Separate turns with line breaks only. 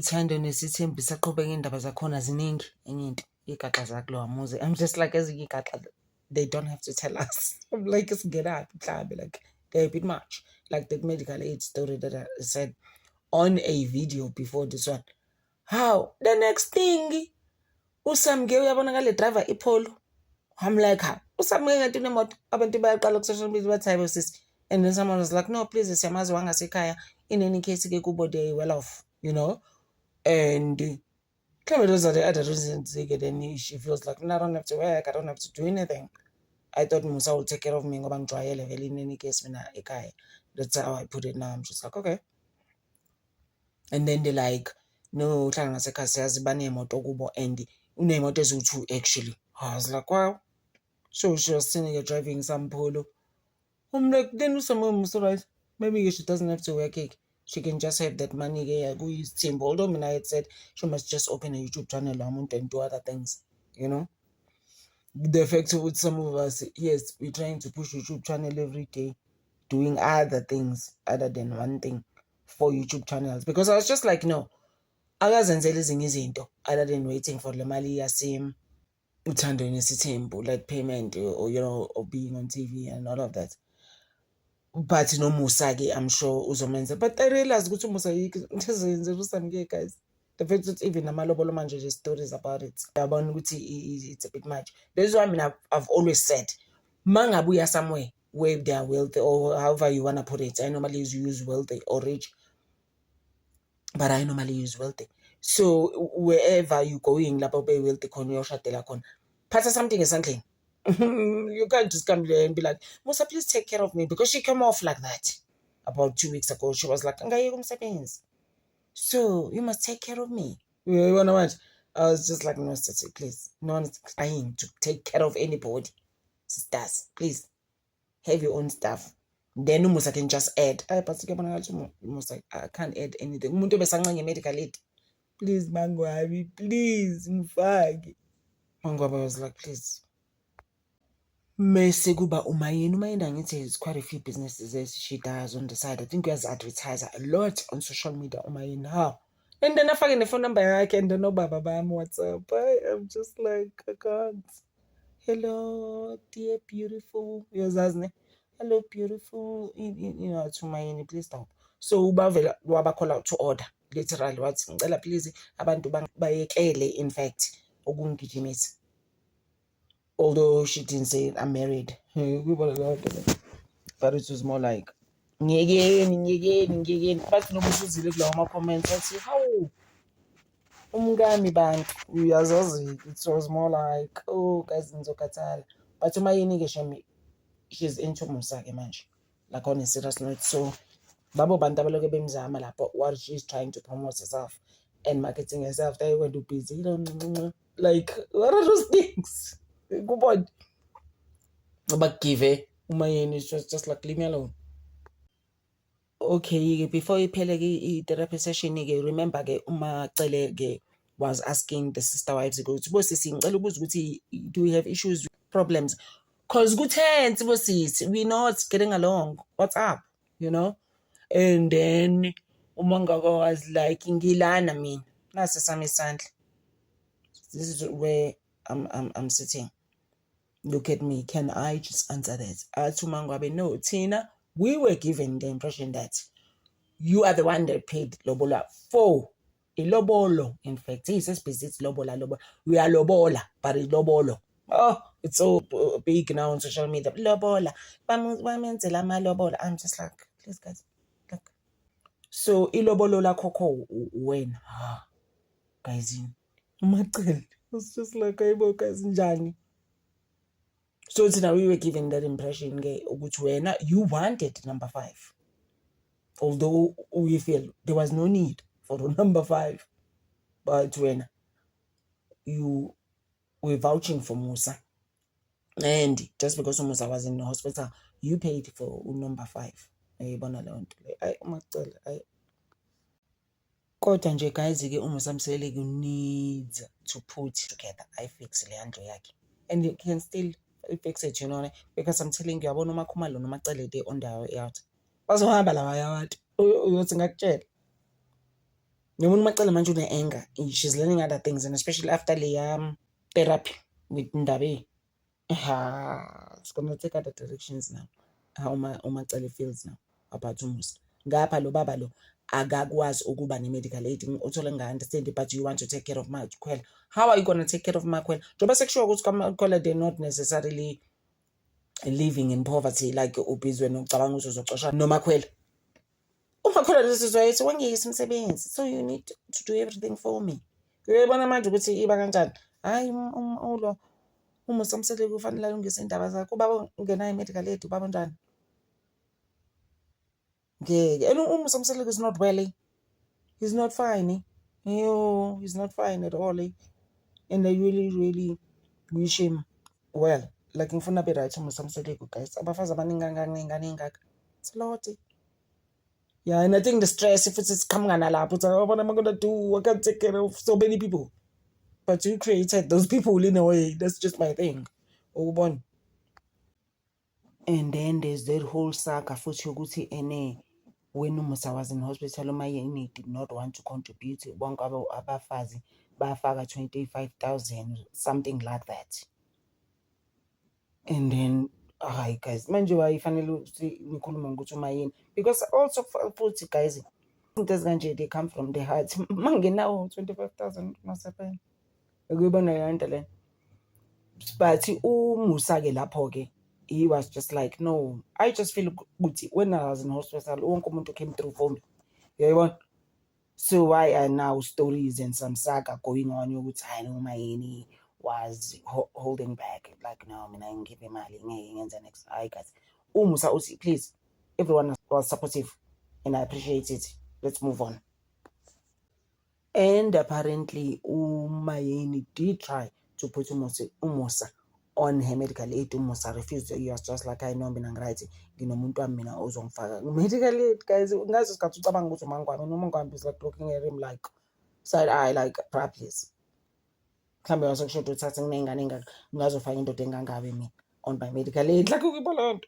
uThando Nesithembu saqhubeka indaba zakhona ziningi enye into igaxa zakulowa muzi. I'm just like ezinye igaxa they don't have to tell us. I'm like singenaphi mhlambe like they're a bit much. Like that medical aid story that I said on a video before this one. How the next thing uSamke uyabona ngale driver iPolo. I'm like, how? Usamke ngathi unemoto abantu bayaqala ku social media bathi hayibo sisi. And then someone was like, no, please, siyamazi wangasekhaya. In any case, kubo they well off, you know. And those are the other reasons then she feels like, no, I don't have to work, I don't have to do anything. I thought Musa will take care of me ngoba ngijwayele vele in any case mina ekhaya. That's how I put it now. I'm just like, okay. And then they're like, no, uhlala ngasekhaya siyazi banemoto kubo and unemoto eziwu-2 actually. I was like, wow. So she was sitting here driving some Polo. I'm like, then Musa, right? Maybe she doesn't have to work. She can just have that money. Although I had said she must just open a YouTube channel and do other things, you know. The fact with some of us, yes, we're trying to push YouTube channel every day, doing other things other than one thing for YouTube channels. Because I was just like, no, akazenzele ezinye izinto other than waiting for le mali yasim uThando Nesithembu, like payment or you know, or being on TV and all of that. But no Musa ke, I'm sure uzomenza. But I realized ukuthi Musa yikho uSamke, guys. The fact that even namalobolo manje just stories about it. Yabona ukuthi it's a bit much. That's why I mean I've always said mangabuya somewhere where they are wealthy or however you wanna put it. I normally use wealthy or rich, but I normally use wealthy. So wherever you going, lapho be wealthy khona uyoshadela khona. Phatha something esandleni. You can't just come there and be like, Musa, please take care of me. Because she came off like that about 2 weeks ago. She was like, so you must take care of me. You wanna watch? I was just like, no, sister, please. No one's trying to take care of anybody. Sisters, please. Have your own stuff. Then Musa can just add. Musa, I can't add anything. Umuntu besanqanye medical aid. Please, Mangwabi, please, Mfagi. Mangwabi was like, please. Mese kuba umayini angithi there's quite a few businesses that she does on the side. I think there's advertiser a lot on social media umayini. How? And then I find the phone number yakhe and then no baba bam WhatsApp. I'm just like, I can't. Hello, dear beautiful. Hello, beautiful. You know, to umayini, please stop. So ubavela wabakhola out to order. Literally wathi ngicela please abantu bayekele in fact ukungigijimisa. Although she didn't say I'm married. But it was more like ngiyekeni. Bathi noma usuzile kulawo ma-comments athi hawu umngani bantu uyazazi. It was more like, oh guys ngizokhathala. But umayini-ke she's into Musa-ke manje. Like on a serious note. So babo bantu abaloke bemzama lapho while she's trying to promote herself and marketing herself. They went to busy. Like what are those things? Kubona abagive umayini is just like leave me alone. Okay, before iphele ke therapy session ke, remember ke uMacele ke was asking the sister wives go to bosisi ngicela ukuza ukuthi do we have issues, problems, cause kutense bosisi, we not getting along, what's up, you know. And then umangaka was like ngilana mina nasi sami isandla, this is where I'm sitting. Look at me. Can I just answer that? No, Tina, we were given the impression that you are the one that paid lobola for a lobolo. In fact, he says it's lobola. We are lobola, but it's lobolo. Oh, it's so big now on social media. Lobola. Lobola. I'm just like, please guys, look. So ilobolo la koko when guys it's just like guys njani. So now we were given that impression, you wanted number 5. Although we feel there was no need for number 5. But when you were vouching for Musa, and just because Musa was in the hospital, you paid for number 5. Kodwa nje guys ke uMusa Mseleki needs to put together. I fix Leandro yaki. And you can still fix it, you know, because I'm telling you, yabona uMakhumalo noMacele they on their way out. Bazohamba lawa yabantu uyothi ngakutshela. Noma umacela manje une-anger, she's learning other things, and especially after the therapy with Ndabe. It's gonna take other directions now. How umacele feels now about umusa. Ngapha lo baba lo akakwazi ukuba ne-medical aid. Uthole nga-understand, but you want to take care of Makhwela. How are you gonna take care of Makhwela? Njengoba sekushiwo ukuthi kaMakhwela they're not necessarily living in poverty like ubizwe nokucabanga ukuthi uzoxoshwa noMakhwela. UMakhwela lesizwe yathi wangiyisa umsebenzi, so you need to do everything for me. Uyayibona manje ukuthi iba kanjani? Hayi ulo umusa Mseleki kufanele alungise indaba zakhe. Ubaba ungenayo i-medical aid, ubaba njani? Ngeke. And umusa Mseleki is not well. He's not fine. He's not fine at all. And I really, really wish him well. Like ngifuna be right umusa Mseleki, guys. Abafazi abaningi kangaka. It's a lot. Yeah, and I think the stress, if it's coming on a lap, it's like, what am I gonna do? I can't take care of so many people. But you created those people in a way. That's just my thing. And then there's that whole saga futhi ukuthi when umusa was in hospital, uMayeni did not want to contribute. Bonke abafazi bafaka 25,000, something like that. And then, hi guys, manje wayifanele ukuthi nikhuluma ngokuthi uMayeni, because also futhi guys, they come from the heart. Mangenawo 25,000 masephela. Ukuyibona leyo nto le. But umusa-ke lapho-ke, he was just like, no, I just feel good when I was in hospital. Wonke umuntu came through for me. Yayibona? So why are now stories and some saga going on yokuthi hayi uMayeni was holding back? Like, no, mina ngiphe imali ngenza next. Hayi guys, umusa uthi please, everyone was supportive and I appreciate it. Let's move on. And apparently uMayeni did try to put umusa on her medical aid. Umusa refused. He was just like, I know mina ngiright, nginomuntu wami mina ozongifaka medical aid. Guys, ngazo isikhathi ucabanga ukuthi umangwami is like looking at him like side eye, like please. Mhlambe wasekusho ukuthi uthathe nginengane engaka ngazofaka indoda engangabe mina on my medical aid. Like ukubona lento.